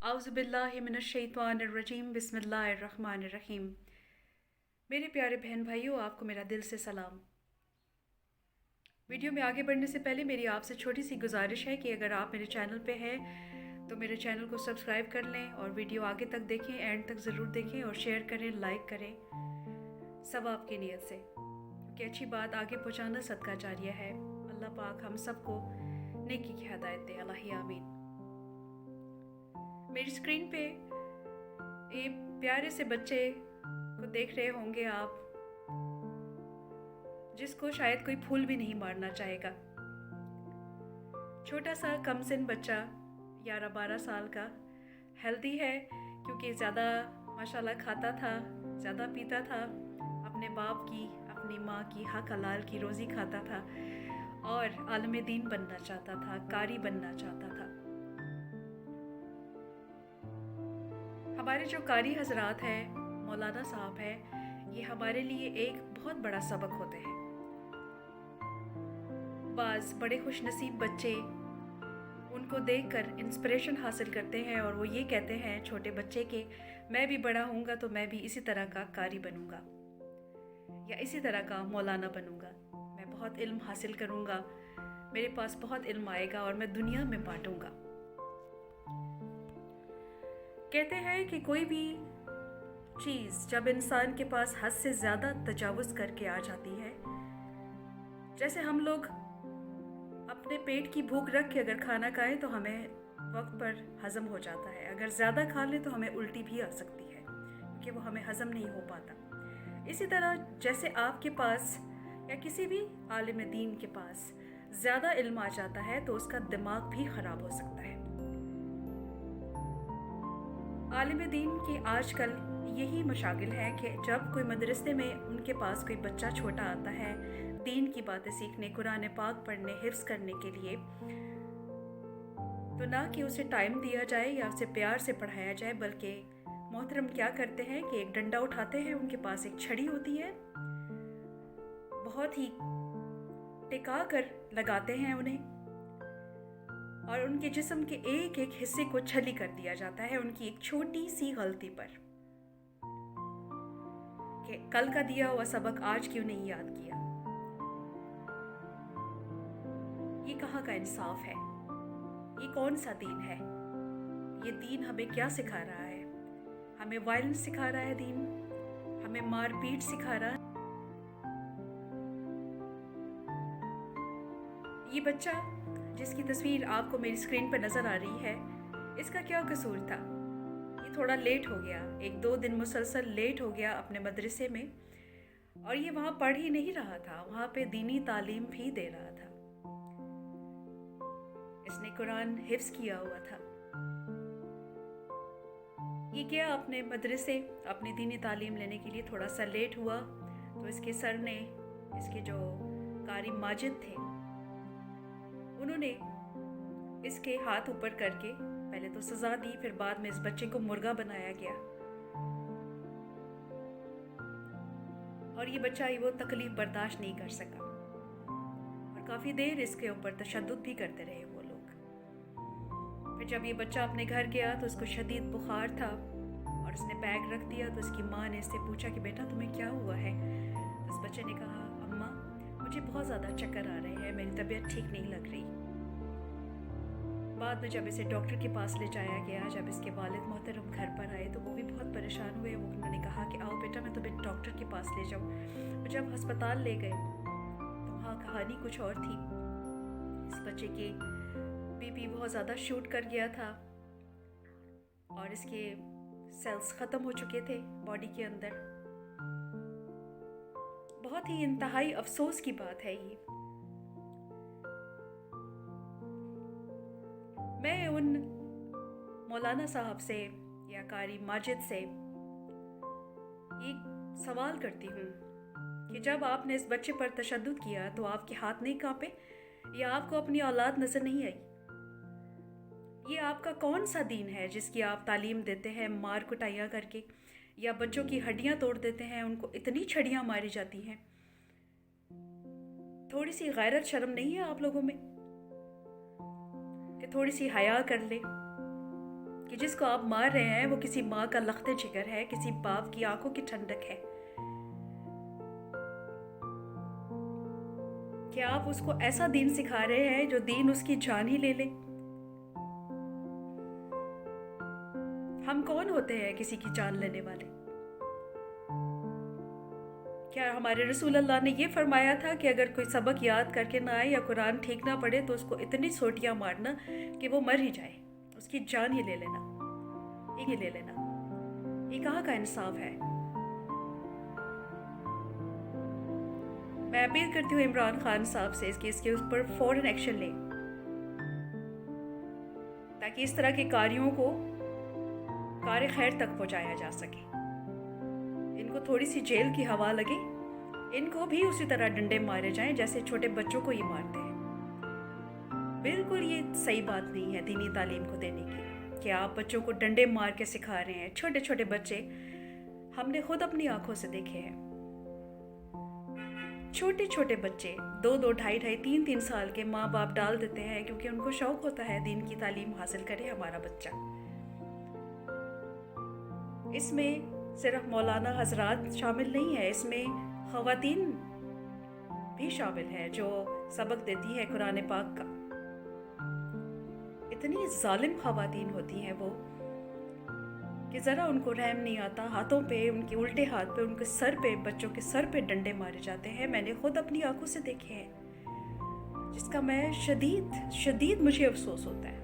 आउज़ुबिल्लाहिमिनश्शैतानिर्रजीम बिस्मिल्लाहिर्रहमानिर्रहीम। मेरे प्यारे बहन भाइयों, आपको मेरा दिल से सलाम। वीडियो में आगे बढ़ने से पहले मेरी आपसे छोटी सी गुजारिश है कि अगर आप मेरे चैनल पे हैं तो मेरे चैनल को सब्सक्राइब कर लें और वीडियो आगे तक देखें, एंड तक ज़रूर देखें और शेयर करें, लाइक करें, सब आपकी नीयत से, क्योंकि अच्छी बात आगे पहुँचाना सदका जारिया है। अल्लाह पाक हम सबको नेकी की हिदायत दे, अल्लाह आमीन। मेरी स्क्रीन पे ये प्यारे से बच्चे को देख रहे होंगे आप, जिसको शायद कोई फूल भी नहीं मारना चाहेगा। छोटा सा कमसिन बच्चा 11-12 साल का, हेल्दी है क्योंकि ज़्यादा माशाल्लाह खाता था, ज़्यादा पीता था, अपने बाप की, अपनी माँ की हक हलाल की रोज़ी खाता था और आलिम दीन बनना चाहता था, कारी बनना चाहता था। हमारे जो कारी हजरात हैं, मौलाना साहब हैं, ये हमारे लिए एक बहुत बड़ा सबक होते हैं। बाज़ बड़े खुश नसीब बच्चे उनको देखकर इंस्पिरेशन हासिल करते हैं और वो ये कहते हैं छोटे बच्चे के, मैं भी बड़ा होऊंगा तो मैं भी इसी तरह का कारी बनूंगा या इसी तरह का मौलाना बनूंगा। मैं बहुत इल्म हासिल करूंगा, मेरे पास बहुत इल्म आएगा और मैं दुनिया में बांटूंगा। कहते हैं कि कोई भी चीज़ जब इंसान के पास हद से ज़्यादा तजावुज़ करके आ जाती है, जैसे हम लोग अपने पेट की भूख रख के अगर खाना खाएं तो हमें वक्त पर हज़म हो जाता है, अगर ज़्यादा खा लें तो हमें उल्टी भी आ सकती है क्योंकि वो हमें हज़म नहीं हो पाता। इसी तरह जैसे आपके पास या किसी भी आलिम दीन के पास ज़्यादा इल्म आ जाता है तो उसका दिमाग भी ख़राब हो सकता है। आलिम दीन की आजकल यही मशागिल है कि जब कोई मदरसे में उनके पास कोई बच्चा छोटा आता है दीन की बातें सीखने, कुरान पाक पढ़ने, हिफ्ज़ करने के लिए, तो ना कि उसे टाइम दिया जाए या उसे प्यार से पढ़ाया जाए, बल्कि मोहतरम क्या करते हैं कि एक डंडा उठाते हैं, उनके पास एक छड़ी होती है, बहुत ही टिका कर लगाते हैं उन्हें और उनके जिस्म के एक एक हिस्से को छली कर दिया जाता है उनकी एक छोटी सी गलती पर, कि कल का दिया हुआ सबक आज क्यों नहीं याद किया। ये कहाँ का इंसाफ है? ये कौन सा दीन है? ये दीन हमें क्या सिखा रहा है? हमें वायलेंस सिखा रहा है दीन? हमें मारपीट सिखा रहा है? ये बच्चा जिसकी तस्वीर आपको मेरी स्क्रीन पर नज़र आ रही है, इसका क्या कसूर था? ये थोड़ा लेट हो गया, 1-2 दिन मुसलसल लेट हो गया अपने मदरसे में, और ये वहाँ पढ़ ही नहीं रहा था, वहाँ पे दीनी तालीम भी दे रहा था। इसने कुरान हिफ्ज़ किया हुआ था। ये गया अपने मदरसे अपनी दीनी तालीम लेने के लिए, थोड़ा सा लेट हुआ तो इसके सर ने, इसके जो कारी माजिद थे, उन्होंने इसके हाथ ऊपर करके पहले तो सज़ा दी, फिर बाद में इस बच्चे को मुर्गा बनाया गया और ये बच्चा वो तकलीफ़ बर्दाश्त नहीं कर सका और काफ़ी देर इसके ऊपर तशद्दुद भी करते रहे वो लोग। फिर जब ये बच्चा अपने घर गया तो उसको शदीद बुखार था और उसने बैग रख दिया, तो उसकी माँ ने इससे पूछा कि बेटा तुम्हें क्या हुआ है? तो इस बच्चे ने कहा, अम्मा मुझे बहुत ज़्यादा चक्कर आ रहे हैं, मेरी तबीयत ठीक नहीं लग रही। बाद में जब इसे डॉक्टर के पास ले जाया गया, जब इसके वालिद मोहतरम घर पर आए तो वो भी बहुत परेशान हुए। वो उन्होंने कहा कि आओ बेटा मैं तुम्हें डॉक्टर के पास ले जाऊँ। जब अस्पताल ले गए तो वहाँ कहानी कुछ और थी। इस बच्चे की बीपी बहुत ज़्यादा शूट कर गया था और इसके सेल्स ख़त्म हो चुके थे बॉडी के अंदर। बहुत ही इंतहाई अफसोस की बात है ये। मैं उन मौलाना साहब से या कारी माजिद से एक सवाल करती हूँ कि जब आपने इस बच्चे पर तशद्दुद किया तो आपके हाथ नहीं कांपे या आपको अपनी औलाद नज़र नहीं आई? ये आपका कौन सा दीन है जिसकी आप तालीम देते हैं मार कुटाइयाँ करके, या बच्चों की हड्डियाँ तोड़ देते हैं, उनको इतनी छड़ियाँ मारी जाती हैं? थोड़ी सी गैरत शर्म नहीं है आप लोगों में कि थोड़ी सी हया कर ले کہ جس کو آپ مار رہے ہیں وہ کسی ماں کا لخت جگر ہے، کسی باپ کی آنکھوں کی ٹھنڈک ہے. کیا آپ اس کو ایسا دین سکھا رہے ہیں جو دین اس کی جان ہی لے لے؟ ہم کون ہوتے ہیں کسی کی جان لینے والے؟ کیا ہمارے رسول اللہ نے یہ فرمایا تھا کہ اگر کوئی سبق یاد کر کے نہ آئے یا قرآن ٹھیک نہ پڑھے تو اس کو اتنی سوٹیاں مارنا کہ وہ مر ہی جائے، اس کی جان ہی لے لینا، یہ لے لینا؟ یہ کہاں کا انصاف ہے؟ میں اپیل کرتی ہوں عمران خان صاحب سے کہ اس کے اوپر فوراً ایکشن لیں، تاکہ اس طرح کے کاریوں کو کار خیر تک پہنچایا جا سکے. ان کو تھوڑی سی جیل کی ہوا لگے، ان کو بھی اسی طرح ڈنڈے مارے جائیں جیسے چھوٹے بچوں کو یہ مارتے ہیں. بالکل یہ صحیح بات نہیں ہے دینی تعلیم کو دینے کی کہ آپ بچوں کو ڈنڈے مار کے سکھا رہے ہیں. چھوٹے چھوٹے بچے ہم نے خود اپنی آنکھوں سے دیکھے ہیں، چھوٹے چھوٹے بچے 2 2.5 3 سال کے ماں باپ ڈال دیتے ہیں کیونکہ ان کو شوق ہوتا ہے دین کی تعلیم حاصل کرے ہمارا بچہ. اس میں صرف مولانا حضرات شامل نہیں ہے، اس میں خواتین بھی شامل ہے جو سبق دیتی ہے قرآن پاک کا. اتنی ظالم خواتین ہوتی ہیں وہ کہ ذرا ان کو رحم نہیں آتا. ہاتھوں پہ، ان کے الٹے ہاتھ پہ، ان کے سر پہ، بچوں کے سر پہ ڈنڈے مارے جاتے ہیں. میں نے خود اپنی آنکھوں سے دیکھے ہیں، جس کا میں شدید مجھے افسوس ہوتا ہے.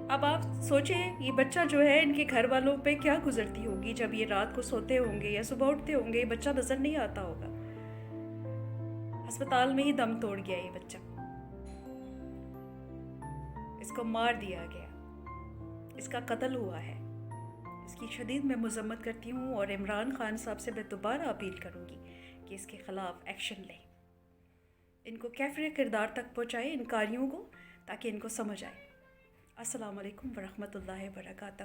اب آپ سوچیں یہ بچہ جو ہے ان کے گھر والوں پہ کیا گزرتی ہوگی جب یہ رات کو سوتے ہوں گے یا صبح اٹھتے ہوں گے. یہ بچہ نظر نہیں آتا ہوگا، ہسپتال میں ہی دم توڑ گیا یہ بچہ، اس کو مار دیا گیا، اس کا قتل ہوا ہے. اس کی شدید میں مذمت کرتی ہوں اور عمران خان صاحب سے میں دوبارہ اپیل کروں گی کہ اس کے خلاف ایکشن لیں، ان کو کیفر کردار تک پہنچائے ان کاریوں کو، تاکہ ان کو سمجھ آئے. السلام علیکم ورحمۃ اللہ وبرکاتہ.